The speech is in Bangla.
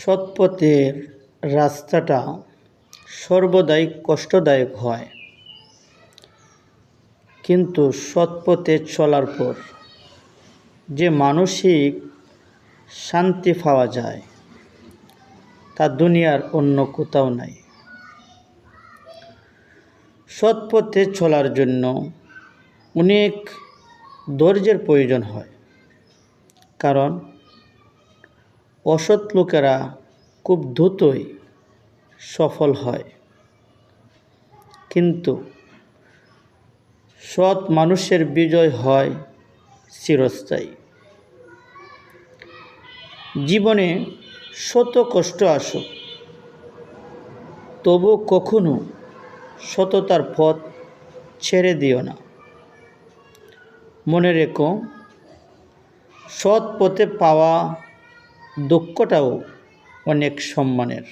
সৎপথের রাস্তাটা সর্বদাই কষ্টদায়ক হয়, কিন্তু সৎপথে চলার পর যে মানসিক শান্তি পাওয়া যায় তা দুনিয়ার অন্য কোথাও নাই। সৎপথে চলার জন্য অনেক ধৈর্যের প্রয়োজন হয়, কারণ অসৎ লোকেরা খুব দ্রুতই সফল হয়, কিন্তু সৎ মানুষের বিজয় হয় চিরস্থায়ী। জীবনে শত কষ্ট আসুক, তবু কখনো সততার পথ ছেড়ে দিও না। মনে রেখো, সৎ পথে পাওয়া দুঃখটাও অনেক সম্মানের।